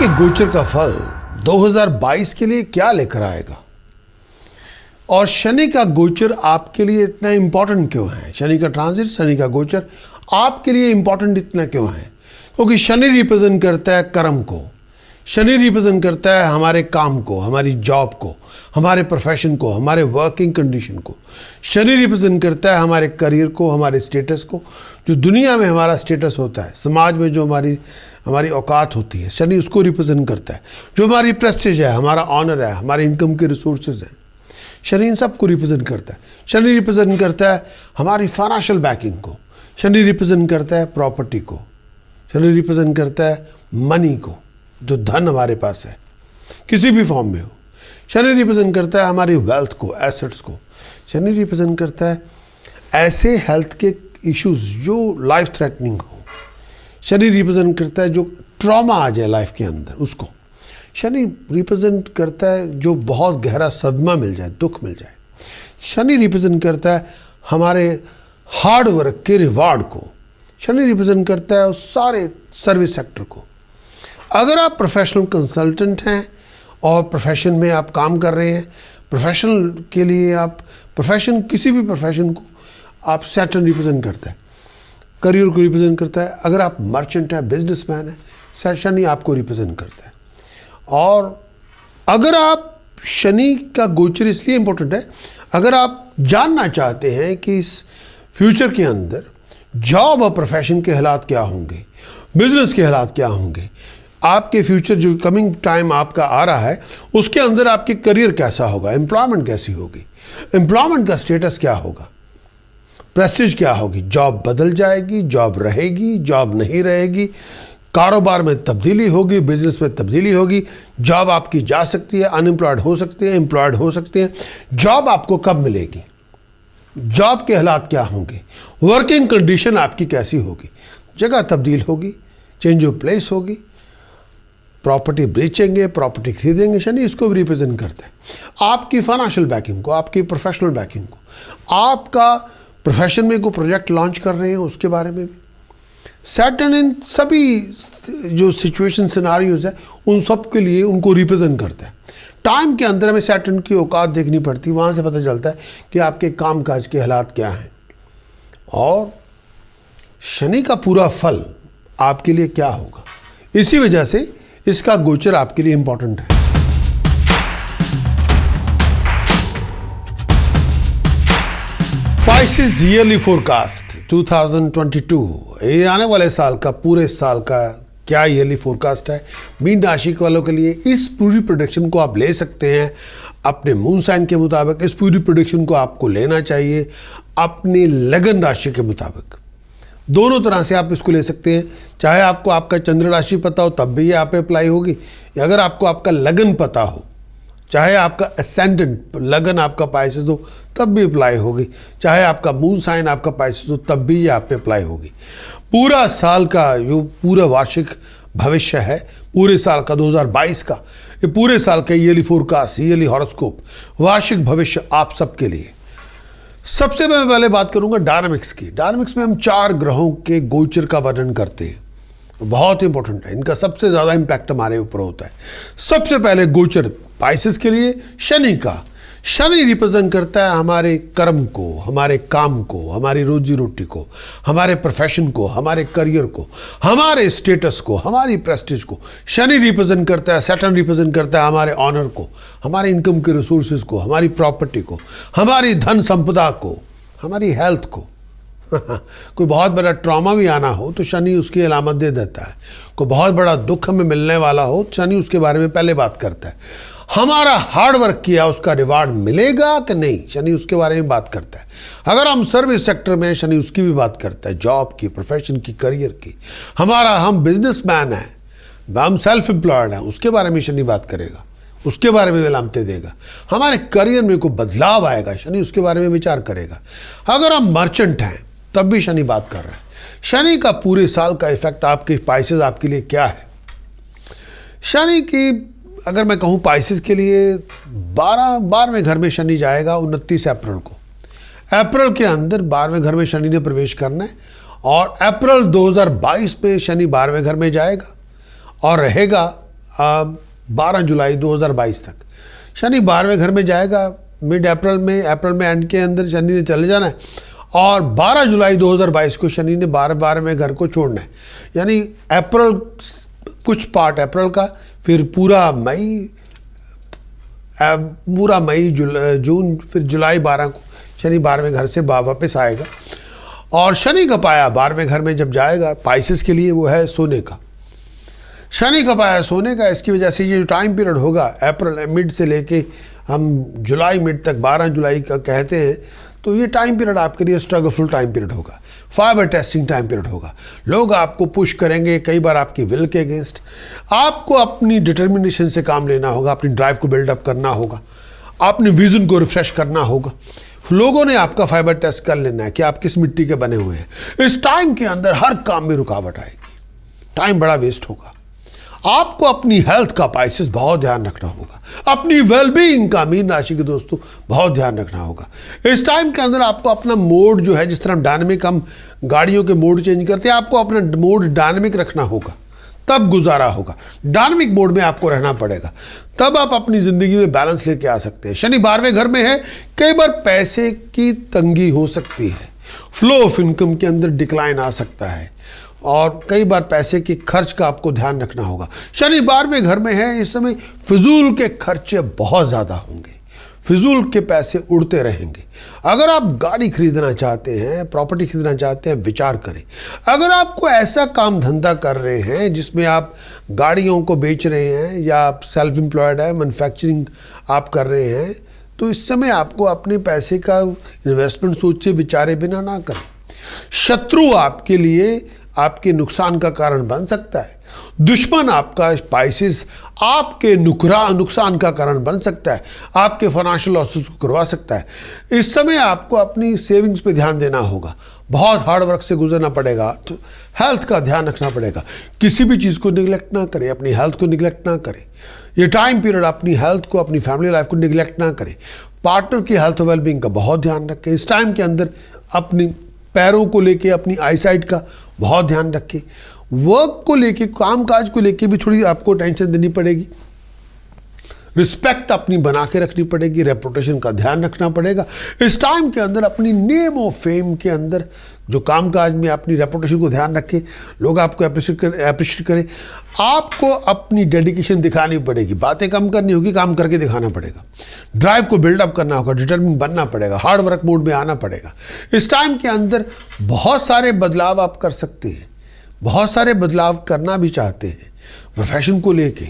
के गोचर का फल 2022 के लिए क्या लेकर आएगा और शनि का गोचर आपके लिए इतना इंपॉर्टेंट क्यों है? शनि का ट्रांजिट, शनि का गोचर आपके लिए इंपॉर्टेंट इतना क्यों है? क्योंकि शनि रिप्रेजेंट करता है कर्म को, शनि रिप्रेजेंट करता है हमारे काम को, हमारी जॉब को, हमारे प्रोफेशन को, हमारे वर्किंग कंडीशन को। शनि रिप्रेजेंट करता है हमारे करियर को, हमारे स्टेटस को, जो दुनिया में हमारा स्टेटस होता है, समाज में जो हमारी औकात होती है, शनि उसको रिप्रेजेंट करता है। जो हमारी प्रेस्टीज है, हमारा ऑनर है, हमारे इनकम के रिसोर्सेज हैं, शनि इन सबको रिप्रेजेंट करता है। शनि रिप्रेजेंट करता है हमारी फाइनेंशियल बैकिंग को, शनि रिप्रेजेंट करता है प्रॉपर्टी को, शनि रिप्रेजेंट करता है मनी को, जो धन हमारे पास है किसी भी फॉर्म में हो। शनि रिप्रेजेंट करता है हमारी वेल्थ को, एसेट्स को। शनि रिप्रेजेंट करता है ऐसे हेल्थ के इश्यूज जो लाइफ थ्रेटनिंग हो। शनि रिप्रेजेंट करता है जो ट्रॉमा आ जाए लाइफ के अंदर, उसको। शनि रिप्रेजेंट करता है जो बहुत गहरा सदमा मिल जाए, दुख मिल जाए। शनि रिप्रेजेंट करता है हमारे हार्ड वर्क के रिवार्ड को। शनि रिप्रेजेंट करता है उस सारे सर्विस सेक्टर को। अगर आप प्रोफेशनल कंसल्टेंट हैं और प्रोफेशन में आप काम कर रहे हैं, प्रोफेशनल के लिए आप प्रोफेशन, किसी भी प्रोफेशन को आप सैटर्न रिप्रेजेंट करता है, करियर को रिप्रेजेंट करता है। अगर आप मर्चेंट हैं, बिजनेसमैन हैं, शनि आपको रिप्रेजेंट करता है। और अगर आप, शनि का गोचर इसलिए इम्पोर्टेंट है, अगर आप जानना चाहते हैं कि इस फ्यूचर के अंदर जॉब और प्रोफेशन के हालात क्या होंगे, बिजनेस के हालात क्या होंगे, आपके फ्यूचर जो कमिंग टाइम आपका आ रहा है उसके अंदर आपके करियर कैसा होगा, एम्प्लॉयमेंट कैसी होगी, एम्प्लॉयमेंट का स्टेटस क्या होगा, प्रेस्टीज क्या होगी, जॉब बदल जाएगी, जॉब रहेगी, जॉब नहीं रहेगी, कारोबार में तब्दीली होगी, बिजनेस में तब्दीली होगी, जॉब आपकी जा सकती है, अनएम्प्लॉयड हो सकते हैं, एम्प्लॉयड हो सकते हैं, जॉब आपको कब मिलेगी, जॉब के हालात क्या होंगे, वर्किंग कंडीशन आपकी कैसी होगी, जगह तब्दील होगी, चेंज ऑफ प्लेस होगी, प्रॉपर्टी बेचेंगे, प्रॉपर्टी खरीदेंगे। शनि इसको भी रिप्रेजेंट करता है आपकी फाइनेंशियल बैकिंग को, आपकी प्रोफेशनल बैकिंग को, आपका प्रोफेशन में कोई प्रोजेक्ट लॉन्च कर रहे हैं उसके बारे में भी। सैटर्न इन सभी जो सिचुएशन सिनारियोज है उन सब के लिए उनको रिप्रेजेंट करता है। टाइम के अंदर हमें सैटर्न की औकात देखनी पड़ती है, वहाँ से पता चलता है कि आपके काम काज के हालात क्या हैं और शनि का पूरा फल आपके लिए क्या होगा। इसी वजह से इसका गोचर आपके लिए इंपॉर्टेंट है। स्पाइसिस ईयरली फोरकास्ट 2022, ये आने वाले साल का, पूरे साल का क्या ईयरली फोरकास्ट है मीन राशि वालों के लिए। इस पूरी प्रेडिक्शन को आप ले सकते हैं अपने मून साइन के मुताबिक। इस पूरी प्रेडिक्शन को आपको लेना चाहिए अपनी लगन राशि के मुताबिक। दोनों तरह से आप इसको ले सकते हैं। चाहे आपको आपका चंद्र राशि पता हो तब भी ये आप पे अप्लाई होगी, या अगर आपको आपका लगन पता हो, चाहे आपका असेंडेंट लगन आपका पाइसेस हो तब भी अप्लाई होगी, चाहे आपका मून साइन आपका पाइसेस हो तब भी ये आप पे अप्लाई होगी। पूरा साल का जो पूरा वार्षिक भविष्य है, पूरे साल का 2022 का, ये पूरे साल का ईयरली फोरकास्ट, ईयरली हॉरोस्कोप, वार्षिक भविष्य आप सबके लिए। सबसे मैं पहले बात करूंगा डायनामिक्स की। डायनामिक्स में हम 4 ग्रहों के गोचर का वर्णन करते हैं, बहुत इंपॉर्टेंट है, इनका सबसे ज़्यादा इम्पैक्ट हमारे ऊपर होता है। सबसे पहले गोचर पाइसेस के लिए शनि का। शनि रिप्रेजेंट करता है हमारे कर्म को, हमारे काम को, हमारी रोजी रोटी को, हमारे प्रोफेशन को, हमारे करियर को, हमारे स्टेटस को, हमारी प्रेस्टीज को। शनि रिप्रेजेंट करता है, सैटर्न रिप्रेजेंट करता है हमारे ऑनर को, हमारे इनकम के रिसोर्सेज को, हमारी प्रॉपर्टी को, हमारी धन संपदा को, हमारी हेल्थ को। कोई बहुत बड़ा ट्रॉमा भी आना हो तो शनि उसकी अलामत दे देता है। कोई बहुत बड़ा दुख हमें मिलने वाला हो तो शनि उसके बारे में पहले बात करता है। हमारा हार्ड वर्क किया उसका रिवार्ड मिलेगा कि नहीं, शनि उसके बारे में बात करता है। अगर हम सर्विस सेक्टर में, शनि उसकी भी बात करता है, जॉब की, प्रोफेशन की, करियर की। हम बिजनेसमैन हैं, हम सेल्फ एम्प्लॉयड हैं, उसके बारे में शनि बात करेगा, उसके बारे में अलामतें देगा। हमारे करियर में कोई बदलाव आएगा, शनि उसके बारे में विचार करेगा। अगर हम मर्चेंट हैं तब भी शनि बात कर रहा है। शनि का पूरे साल का इफेक्ट आपके पाइसेस आपके लिए क्या है। शनि की अगर मैं कहूँ पाइसेस के लिए 12वें घर में शनि जाएगा 29 अप्रैल को। अप्रैल के अंदर 12वें घर में शनि ने प्रवेश करना है और अप्रैल 2022 में शनि 12वें घर में जाएगा और रहेगा 12 जुलाई 2022 तक। शनि 12वें घर में जाएगा मिड अप्रैल में एंड के अंदर शनि ने चले जाना है, और 12 जुलाई 2022 को शनि ने 12वें घर को छोड़ना है। यानी अप्रैल, कुछ पार्ट अप्रैल का, फिर पूरा मई, जून, फिर जुलाई 12 को शनि 12वें घर से वापस आएगा। और शनि का पाया 12वें घर में जब जाएगा पाइसेस के लिए, वो है सोने का। शनि का पाया सोने का, इसकी वजह से ये जो टाइम पीरियड होगा अप्रैल मिड से लेके हम जुलाई मिड तक 12 जुलाई का कहते हैं, तो ये टाइम पीरियड आपके लिए स्ट्रगलफुल टाइम पीरियड होगा, फाइबर टेस्टिंग टाइम पीरियड होगा। लोग आपको पुश करेंगे, कई बार आपकी विल के अगेंस्ट। आपको अपनी डिटर्मिनेशन से काम लेना होगा, अपनी ड्राइव को बिल्डअप करना होगा, अपने विजन को रिफ्रेश करना होगा। लोगों ने आपका फाइबर टेस्ट कर लेना है कि आप किस मिट्टी के बने हुए हैं। इस टाइम के अंदर हर काम में रुकावट आएगी, टाइम बड़ा वेस्ट होगा। आपको अपनी हेल्थ का पाइसेस बहुत ध्यान रखना होगा, अपनी वेलबीइंग का मीन राशि के दोस्तों बहुत ध्यान रखना होगा। इस टाइम के अंदर आपको अपना मोड जो है, जिस तरह डायनेमिक हम गाड़ियों के मोड चेंज करते हैं, आपको अपना मोड डायनेमिक रखना होगा, तब गुजारा होगा। डायनेमिक मोड में आपको रहना पड़ेगा, तब आप अपनी ज़िंदगी में बैलेंस लेके आ सकते हैं। शनि 12वें घर में है, कई बार पैसे की तंगी हो सकती है, फ्लो ऑफ इनकम के अंदर डिक्लाइन आ सकता है, और कई बार पैसे के खर्च का आपको ध्यान रखना होगा। शनि 12वें घर में है, इस समय फिजूल के खर्चे बहुत ज़्यादा होंगे, फिजूल के पैसे उड़ते रहेंगे। अगर आप गाड़ी खरीदना चाहते हैं, प्रॉपर्टी खरीदना चाहते हैं, विचार करें। अगर आपको ऐसा काम धंधा कर रहे हैं जिसमें आप गाड़ियों को बेच रहे हैं, या आप सेल्फ एम्प्लॉयड है, मैन्युफैक्चरिंग आप कर रहे हैं, तो इस समय आपको अपने पैसे का इन्वेस्टमेंट सोचे विचारे बिना ना करें। शत्रु आपके लिए आपके नुकसान का कारण बन सकता है। दुश्मन आपका स्पाइसेस आपके नुकसान का कारण बन सकता है, आपके फाइनेंशियल लॉसेस को करवा सकता है। इस समय आपको अपनी सेविंग्स पे ध्यान देना होगा, बहुत हार्ड वर्क से गुजरना पड़ेगा, तो हेल्थ का ध्यान रखना पड़ेगा। किसी भी चीज़ को निगलेक्ट ना करें, अपनी हेल्थ को निगलेक्ट ना करें। ये टाइम पीरियड अपनी हेल्थ को, अपनी फैमिली लाइफ को निगलेक्ट ना करें। पार्टनर की हेल्थ और वेलबींग का बहुत ध्यान रखें। इस टाइम के अंदर अपनी पैरों को लेके, अपनी आईसाइट का बहुत ध्यान रखें। वर्क को लेके, काम काज को लेके भी थोड़ी आपको टेंशन देनी पड़ेगी। रिस्पेक्ट अपनी बना के रखनी पड़ेगी, रेपुटेशन का ध्यान रखना पड़ेगा। इस टाइम के अंदर अपनी नेम और फेम के अंदर जो काम काज में अपनी रेपुटेशन को ध्यान रखें, लोग आपको अप्रिशिएट करें। आपको अपनी डेडिकेशन दिखानी पड़ेगी, बातें कम करनी होगी, काम करके दिखाना पड़ेगा। ड्राइव को बिल्डअप करना होगा, डिटर्मिन बनना पड़ेगा, हार्ड वर्क मोड में आना पड़ेगा। इस टाइम के अंदर बहुत सारे बदलाव आप कर सकते हैं, बहुत सारे बदलाव करना भी चाहते हैं प्रोफेशन को लेके,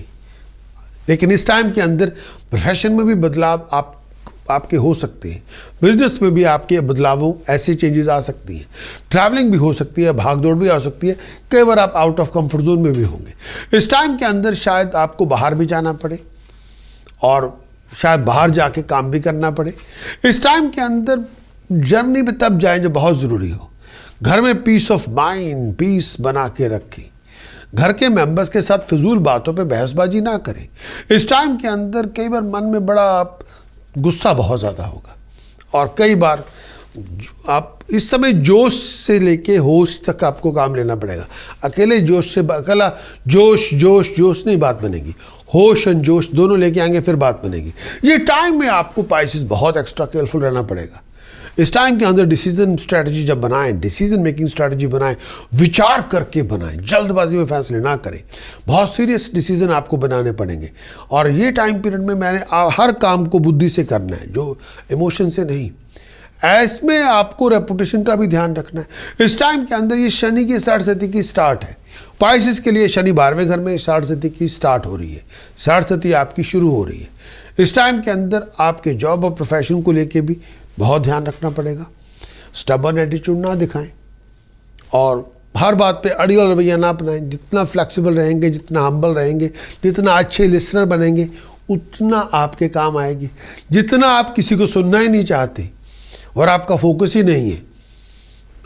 लेकिन इस टाइम के अंदर प्रोफेशन में भी बदलाव आपके हो सकते हैं। बिजनेस में भी आपके बदलावों, ऐसे चेंजेस आ सकती हैं। ट्रैवलिंग भी हो सकती है, भागदौड़ भी आ सकती है। कई बार आप आउट ऑफ कंफर्ट जोन में भी होंगे। इस टाइम के अंदर शायद आपको बाहर भी जाना पड़े, और शायद बाहर जाके काम भी करना पड़े। इस टाइम के अंदर जर्नी पे तब जाएं जब बहुत ज़रूरी हो। घर में पीस ऑफ माइंड, पीस बना के रखें। घर के मेंबर्स के साथ फिजूल बातों पे बहसबाजी ना करें। इस टाइम के अंदर कई बार मन में बड़ा गुस्सा बहुत ज़्यादा होगा, और कई बार आप इस समय जोश से लेके होश तक आपको काम लेना पड़ेगा। अकेला जोश नहीं बात बनेगी, होश और जोश दोनों लेके आएंगे फिर बात बनेगी। ये टाइम में आपको पाइसेस बहुत एक्स्ट्रा केयरफुल रहना पड़ेगा। इस टाइम के अंदर डिसीजन स्ट्रैटेजी जब बनाएं, डिसीजन मेकिंग स्ट्रैटेजी बनाएं, विचार करके बनाएं, जल्दबाजी में फैसले ना करें। बहुत सीरियस डिसीजन आपको बनाने पड़ेंगे, और ये टाइम पीरियड में मैंने हर काम को बुद्धि से करना है, जो इमोशन से नहीं। इसमें आपको रेपुटेशन का भी ध्यान रखना है। इस टाइम के अंदर ये शनि की 60 की स्टार्ट है। पाइसेस के लिए शनि 12वें घर में 60 की स्टार्ट हो रही है, 60 आपकी शुरू हो रही है। इस टाइम के अंदर आपके जॉब और प्रोफेशन को लेके भी बहुत ध्यान रखना पड़ेगा। स्टबर्न एटीट्यूड ना दिखाएं, और हर बात पे अड़ियल रवैया ना अपनाएं। जितना फ्लेक्सिबल रहेंगे, जितना हम्बल रहेंगे, जितना अच्छे लिसनर बनेंगे, उतना आपके काम आएगी। जितना आप किसी को सुनना ही नहीं चाहते और आपका फोकस ही नहीं है,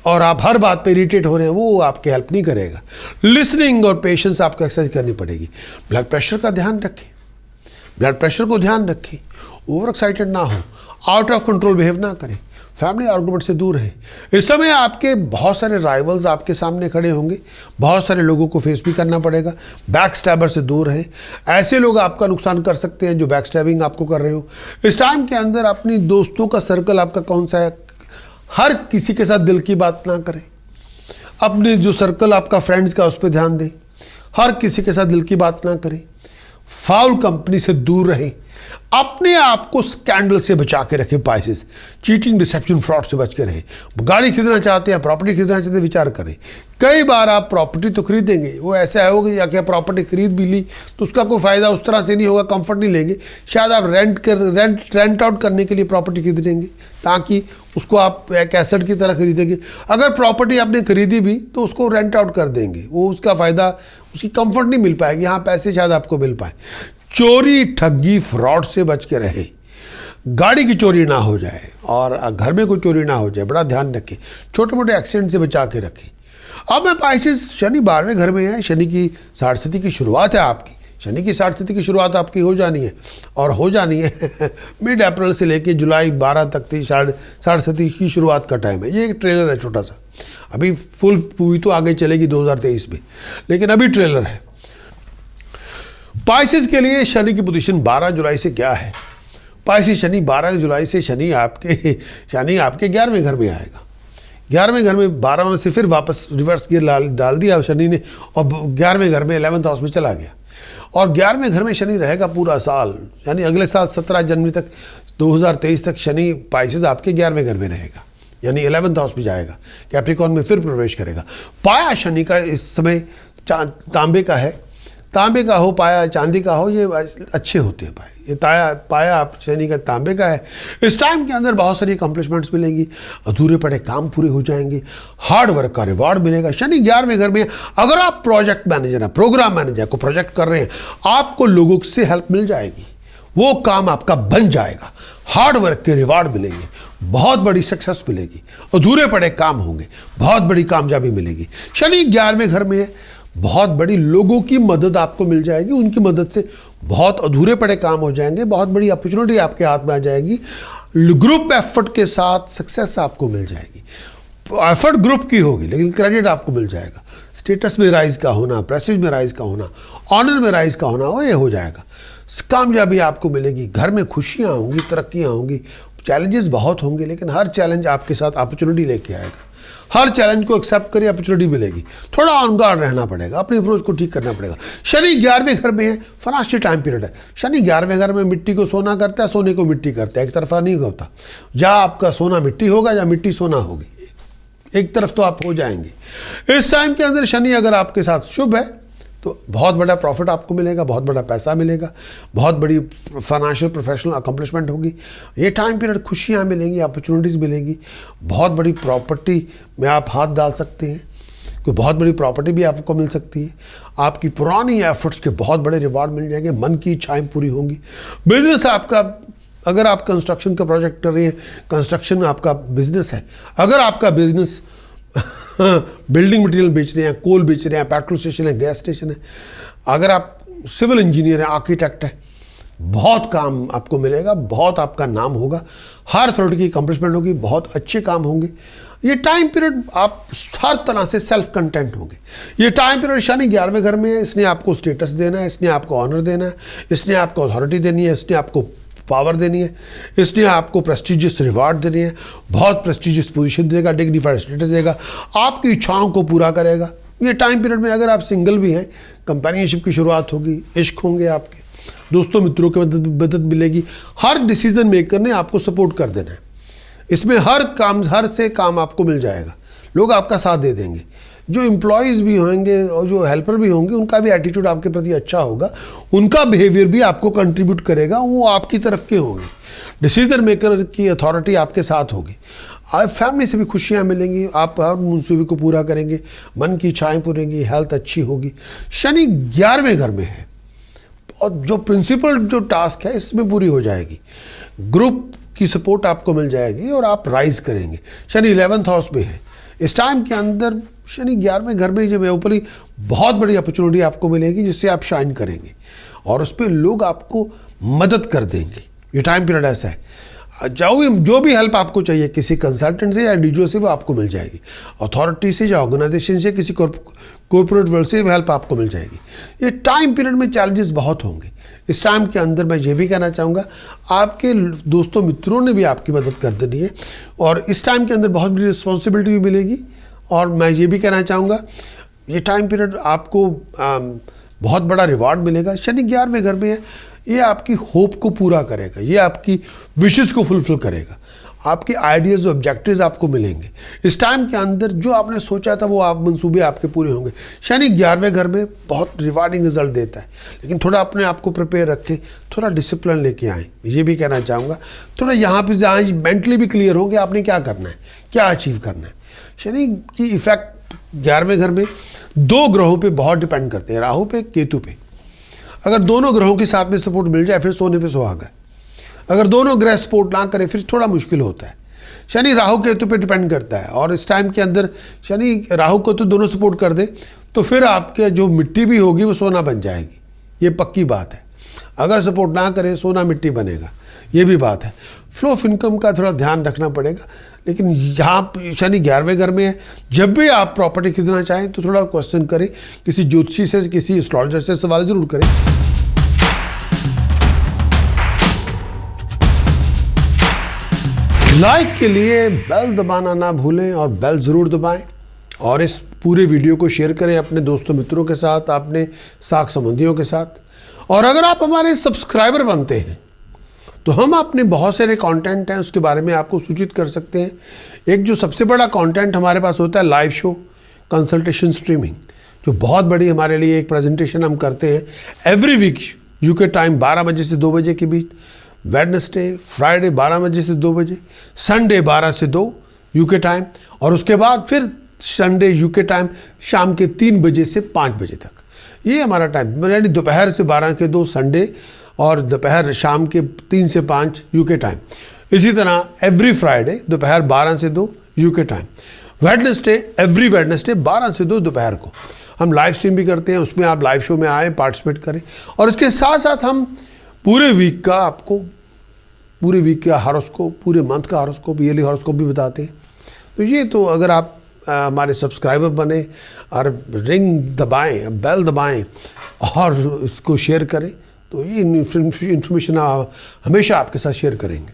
और आप हर बात पे इरिटेट हो रहे हैं, वो आपकी हेल्प नहीं करेगा। लिसनिंग और पेशेंस आपको एक्सरसाइज करनी पड़ेगी। ब्लड प्रेशर का ध्यान रखें, ब्लड प्रेशर को ध्यान रखें। ओवर एक्साइटेड ना हो, आउट ऑफ कंट्रोल बिहेव ना करें। फैमिली आर्गुमेंट से दूर रहें। इस समय आपके बहुत सारे राइवल्स आपके सामने खड़े होंगे, बहुत सारे लोगों को फेस भी करना पड़ेगा। बैक स्टैबर से दूर रहें, ऐसे लोग आपका नुकसान कर सकते हैं जो बैक स्टैबिंग आपको कर रहे हो। इस टाइम के अंदर अपनी दोस्तों का सर्कल आपका कौन सा है, हर किसी के साथ दिल की बात ना करें। अपने जो सर्कल आपका फ्रेंड्स का उस पर ध्यान दें, हर किसी के साथ दिल की बात ना करें। फाउल कंपनी से दूर रहें, अपने आप को स्कैंडल से बचा के रखें। पाइसेस, चीटिंग, डिसेप्शन, फ्रॉड से बच के रहें। गाड़ी खरीदना चाहते हैं, प्रॉपर्टी खरीदना चाहते हैं, विचार करें। कई बार आप प्रॉपर्टी तो खरीदेंगे, वो ऐसा होगा या क्या प्रॉपर्टी खरीद भी ली तो उसका कोई फ़ायदा उस तरह से नहीं होगा, कंफर्ट नहीं लेंगे। शायद आप रेंट आउट करने के लिए प्रॉपर्टी खरीदेंगे ताकि उसको आप एक एसेट की तरह खरीदेंगे। अगर प्रॉपर्टी आपने खरीदी भी तो उसको रेंट आउट कर देंगे, वो उसका फ़ायदा, उसकी कंफर्ट नहीं मिल पाएगी, यहाँ पैसे शायद आपको मिल पाए। चोरी, ठगी, फ्रॉड से बच के रहे। गाड़ी की चोरी ना हो जाए और घर में कोई चोरी ना हो जाए, बड़ा ध्यान रखें। छोटे मोटे एक्सीडेंट से बचा के रखें। अब मैं पाइसेस, शनि 12वें घर में है, शनि की साढ़े की शुरुआत है आपकी। शनि की साढ़े की शुरुआत आपकी हो जानी है और हो जानी है मिड अप्रैल से लेके जुलाई 12 तक साढ़े की शुरुआत का टाइम है। ये एक ट्रेलर है छोटा सा, अभी फुल मूवी तो आगे चलेगी 2023 में, लेकिन अभी ट्रेलर है। पाइसेस के लिए शनि की पोजीशन 12 जुलाई से क्या है? पाइसेस शनि 12 जुलाई से शनि आपके 11वें घर में आएगा। 11वें घर में 12 में से फिर वापस रिवर्स गियर डाल दिया शनि ने और 11वें घर में 11th हाउस में चला गया। और 11वें घर में शनि रहेगा पूरा साल, यानी अगले साल 17 जनवरी तक 2023 तक शनि पाइसेस आपके 11वें घर में रहेगा, यानी 11th हाउस में जाएगा, कैप्रिकॉर्न में फिर प्रवेश करेगा। पाया शनि का इस समय तांबे का है, तांबे का हो पाया, चांदी का हो, ये अच्छे होते हैं पाए। ये पाया आप शनि का तांबे का है। इस टाइम के अंदर बहुत सारी अकम्पलिशमेंट्स मिलेंगी, अधूरे पड़े काम पूरे हो जाएंगे, हार्ड वर्क का रिवॉर्ड मिलेगा। शनि 11वें घर में, अगर आप प्रोजेक्ट मैनेजर हैं, प्रोग्राम मैनेजर को प्रोजेक्ट कर रहे हैं, आपको लोगों से हेल्प मिल जाएगी, वो काम आपका बन जाएगा, हार्ड वर्क के रिवॉर्ड मिलेंगे, बहुत बड़ी सक्सेस मिलेगी, अधूरे पड़े काम होंगे, बहुत बड़ी कामयाबी मिलेगी। शनि 11वें घर में है, बहुत बड़ी लोगों की मदद आपको मिल जाएगी, उनकी मदद से बहुत अधूरे पड़े काम हो जाएंगे, बहुत बड़ी अपॉर्चुनिटी आपके हाथ में आ जाएगी। ग्रुप एफर्ट के साथ सक्सेस आपको मिल जाएगी। एफर्ट ग्रुप की होगी लेकिन क्रेडिट आपको मिल जाएगा। स्टेटस में राइज का होना, प्रेस्टीज में राइज का होना, ऑनर में राइज का होना, वो ये हो जाएगा। कामयाबी आपको मिलेगी, घर में खुशियाँ होंगी, तरक्कियाँ होंगी। चैलेंजेस बहुत होंगे लेकिन हर चैलेंज आपके साथ अपॉर्चुनिटी लेके आएगा। हर चैलेंज को एक्सेप्ट करिए, अपॉर्चुनिटी मिलेगी। थोड़ा ऑन गार्ड रहना पड़ेगा, अपनी अप्रोच को ठीक करना पड़ेगा। शनि 11वें घर में है, फाइनेंशियल टाइम पीरियड है। शनि 11वें घर में मिट्टी को सोना करता है, सोने को मिट्टी करता है, एक तरफा नहीं होता। जहाँ आपका सोना मिट्टी होगा या मिट्टी सोना होगी, एक तरफ तो आप हो जाएंगे। इस टाइम के अंदर शनि अगर आपके साथ शुभ है तो बहुत बड़ा प्रॉफिट आपको मिलेगा, बहुत बड़ा पैसा मिलेगा, बहुत बड़ी फाइनेंशियल प्रोफेशनल अकम्पलिशमेंट होगी। ये टाइम पीरियड खुशियाँ मिलेंगी, अपॉर्चुनिटीज़ मिलेंगी, बहुत बड़ी प्रॉपर्टी में आप हाथ डाल सकते हैं, कोई बहुत बड़ी प्रॉपर्टी भी आपको मिल सकती है। आपकी पुरानी एफर्ट्स के बहुत बड़े रिवार्ड मिल जाएंगे, मन की इच्छाएँ पूरी होंगी। बिजनेस आपका, अगर आप कंस्ट्रक्शन का प्रोजेक्ट कर रहे हैं, कंस्ट्रक्शन आपका बिजनेस है, अगर आपका बिजनेस बिल्डिंग मटेरियल बेच रहे हैं, कोल बेच रहे हैं, पेट्रोल स्टेशन है, गैस स्टेशन है, अगर आप सिविल इंजीनियर हैं, आर्किटेक्ट है, बहुत काम आपको मिलेगा, बहुत आपका नाम होगा, हर अथॉरिटी की अकम्पलिशमेंट होगी, बहुत अच्छे काम होंगे। ये टाइम पीरियड आप हर तरह से सेल्फ कंटेंट होंगे। ये टाइम पीरियड शनि 11वें घर में है, इसने आपको स्टेटस देना है, इसने आपको ऑनर देना है, इसने आपको अथॉरिटी देनी है, इसने आपको पावर देनी है, इसलिए आपको प्रेस्टिजियस रिवार्ड देनी है, बहुत प्रेस्टिजियस पोजीशन देगा, डिग्निफाइड स्टेटस देगा, आपकी इच्छाओं को पूरा करेगा। ये टाइम पीरियड में अगर आप सिंगल भी हैं, कंपेनियनशिप की शुरुआत होगी, इश्क होंगे आपके, दोस्तों मित्रों की मदद मिलेगी। हर डिसीजन मेकर ने आपको सपोर्ट कर देना है, इसमें हर से काम आपको मिल जाएगा, लोग आपका साथ दे देंगे। जो एम्प्लॉयज़ भी होंगे और जो हेल्पर भी होंगे, उनका भी एटीट्यूड आपके प्रति अच्छा होगा, उनका बिहेवियर भी आपको कंट्रीब्यूट करेगा, वो आपकी तरफ के होंगे। डिसीजन मेकर की अथॉरिटी आपके साथ होगी। फैमिली से भी खुशियाँ मिलेंगी, आप हर मंसूबे को पूरा करेंगे, मन की इच्छाएँ पूरेंगी, हेल्थ अच्छी होगी। शनि 11वें घर में है और जो प्रिंसिपल जो टास्क है इसमें पूरी हो जाएगी, ग्रुप की सपोर्ट आपको मिल जाएगी और आप राइज करेंगे। शनि 11th हाउस में है, इस टाइम के अंदर शनि 11वें घर में जब है ऊपरी, बहुत बड़ी अपॉर्चुनिटी आपको मिलेगी जिससे आप शाइन करेंगे और उस पर लोग आपको मदद कर देंगे। ये टाइम पीरियड ऐसा है, जो भी हेल्प आपको चाहिए किसी कंसल्टेंट से या इंडिविजुअल से वो आपको मिल जाएगी, अथॉरिटी से या ऑर्गेनाइजेशन से, किसी कॉर्पोरेट वर्ल्ड से हेल्प आपको मिल जाएगी। ये टाइम पीरियड में चैलेंजेस बहुत होंगे। इस टाइम के अंदर मैं ये भी कहना चाहूँगा, आपके दोस्तों मित्रों ने भी आपकी मदद कर देनी है, और इस टाइम के अंदर बहुत बड़ी रिस्पॉन्सिबिलिटी भी मिलेगी। और मैं ये भी कहना चाहूँगा, ये टाइम पीरियड आपको बहुत बड़ा रिवार्ड मिलेगा। शनि 11वें घर में है, ये आपकी होप को पूरा करेगा, ये आपकी विशेस को फुलफिल करेगा, आपके आइडियाज़ और ऑब्जेक्टिव्स आपको मिलेंगे। इस टाइम के अंदर जो आपने सोचा था वो आप मंसूबे आपके पूरे होंगे। शनि 11वें घर में बहुत रिवार्डिंग रिजल्ट देता है, लेकिन थोड़ा अपने आप को प्रिपेयर रखें, थोड़ा डिसिप्लिन लेके आएँ। ये भी कहना चाहूँगा, थोड़ा यहाँ पे जहाँ मेंटली भी क्लियर हो कि आपने क्या करना है, क्या अचीव करना है। शनि की इफेक्ट 11वें घर में 2 ग्रहों पे बहुत डिपेंड करते हैं, राहु पे, केतु पे। अगर दोनों ग्रहों के साथ में सपोर्ट मिल जाए फिर सोने पे सुहागा है। अगर दोनों ग्रह सपोर्ट ना करें फिर थोड़ा मुश्किल होता है। शनि राहु केतु पे डिपेंड करता है, और इस टाइम के अंदर शनि राहु केतु दोनों सपोर्ट कर दे तो फिर आपके जो मिट्टी भी होगी वो सोना बन जाएगी, ये पक्की बात है। अगर सपोर्ट ना करे सोना मिट्टी बनेगा, ये भी बात है। फ्लो ऑफ इनकम का थोड़ा ध्यान रखना पड़ेगा, लेकिन यहाँ शनि 11वें घर में है। जब भी आप प्रॉपर्टी खरीदना चाहें तो थोड़ा क्वेश्चन करें, किसी ज्योतिषी से, किसी एस्ट्रोलॉजर से सवाल जरूर करें। लाइक के लिए बेल दबाना ना भूलें, और बेल ज़रूर दबाएं, और इस पूरे वीडियो को शेयर करें अपने दोस्तों मित्रों के साथ, अपने साख संबंधियों के साथ। और अगर आप हमारे सब्सक्राइबर बनते हैं तो हम अपने बहुत सारे कंटेंट हैं उसके बारे में आपको सूचित कर सकते हैं। एक जो सबसे बड़ा कंटेंट हमारे पास होता है लाइव शो, कंसल्टेशन, स्ट्रीमिंग, जो बहुत बड़ी हमारे लिए एक प्रेजेंटेशन हम करते हैं एवरी वीक यूके टाइम 12 बजे से 2 बजे के बीच, वेडनेसडे फ्राइडे 12 बजे से 2 बजे, संडे 12 से 2 यूके टाइम, और उसके बाद फिर संडे यूके टाइम शाम के 3 बजे से 5 बजे तक। ये हमारा टाइम, यानी दोपहर से 12 के 2 संडे, और दोपहर शाम के 3 से 5 यूके टाइम। इसी तरह एवरी फ्राइडे दोपहर 12 से 2 UK time. Wednesday every Wednesday 12 से 2 दोपहर को हम लाइव स्ट्रीम भी करते हैं, उसमें आप लाइव शो में आए, पार्टिसिपेट करें। और इसके साथ साथ हम पूरे वीक का आपको, पूरे वीक का हॉरोस्कोप, पूरे मंथ का हॉरोस्कोप, ईयरली हॉरोस्कोप भी बताते हैं। तो ये तो अगर आप हमारे सब्सक्राइबर बने और रिंग दबाएं, बेल दबाएं और इसको शेयर करें तो ये इन्फॉर्मेशन हमेशा आपके साथ शेयर करेंगे।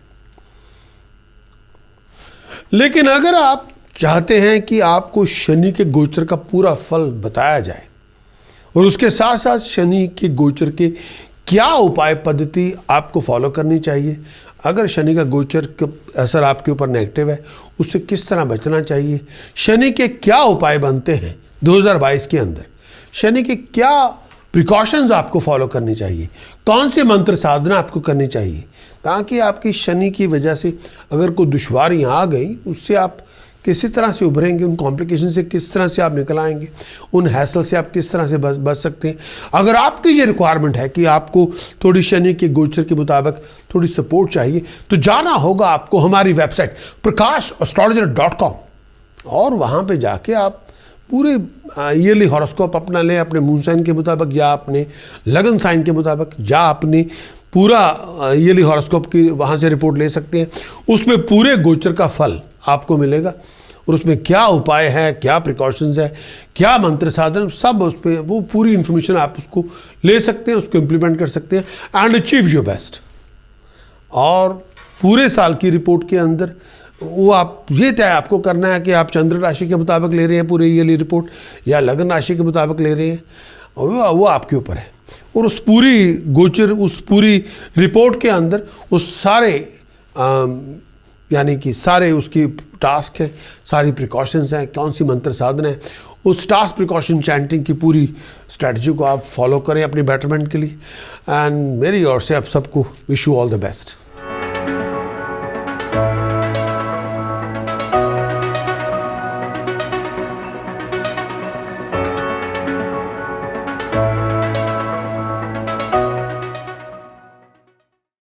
लेकिन अगर आप चाहते हैं कि आपको शनि के गोचर का पूरा फल बताया जाए और उसके साथ साथ शनि के गोचर के क्या उपाय पद्धति आपको फॉलो करनी चाहिए, अगर शनि का गोचर का असर आपके ऊपर नेगेटिव है उससे किस तरह बचना चाहिए, शनि के क्या उपाय बनते हैं 2022 के अंदर, शनि के क्या प्रिकॉशंस आपको फॉलो करनी चाहिए, कौन से मंत्र साधना आपको करनी चाहिए, ताकि आपकी शनि की वजह से अगर कोई दुश्वारियाँ आ गई उससे आप किसी तरह से उभरेंगे, उन कॉम्प्लिकेशन से किस तरह से आप निकल आएंगे, उन हैसल से आप किस तरह से बच सकते हैं। अगर आपकी ये रिक्वायरमेंट है कि आपको थोड़ी शनि के गोचर के मुताबिक थोड़ी सपोर्ट चाहिए तो जाना होगा आपको हमारी वेबसाइट prakashastrologer.com, और वहाँ पे जाके आप पूरे ईयरली हॉरोस्कोप अपना लें अपने मून साइन के मुताबिक या अपने लगन साइन के मुताबिक, या अपनी पूरा ईयरली हॉरोस्कोप की वहाँ से रिपोर्ट ले सकते हैं। उसमें पूरे गोचर का फल आपको मिलेगा और उसमें क्या उपाय है, क्या प्रिकॉशंस है, क्या मंत्र साधन, सब उस पर वो पूरी इन्फॉर्मेशन आप उसको ले सकते हैं, उसको इम्प्लीमेंट कर सकते हैं एंड अचीव योर बेस्ट। और पूरे साल की रिपोर्ट के अंदर वो आप ये तय आपको करना है कि आप चंद्र राशि के मुताबिक ले रहे हैं पूरे ईयरली रिपोर्ट या लगन राशि के मुताबिक ले रहे हैं, और वो आपके ऊपर है। और उस पूरी गोचर, उस पूरी रिपोर्ट के अंदर उस सारे यानी कि सारे उसकी टास्क है, सारी प्रिकॉशंस हैं, कौन सी मंत्र साधना है, उस टास्क प्रिकॉशन चैंटिंग की पूरी स्ट्रैटेजी को आप फॉलो करें अपने बेटरमेंट के लिए। एंड मेरी ओर से आप सबको wish you all the best.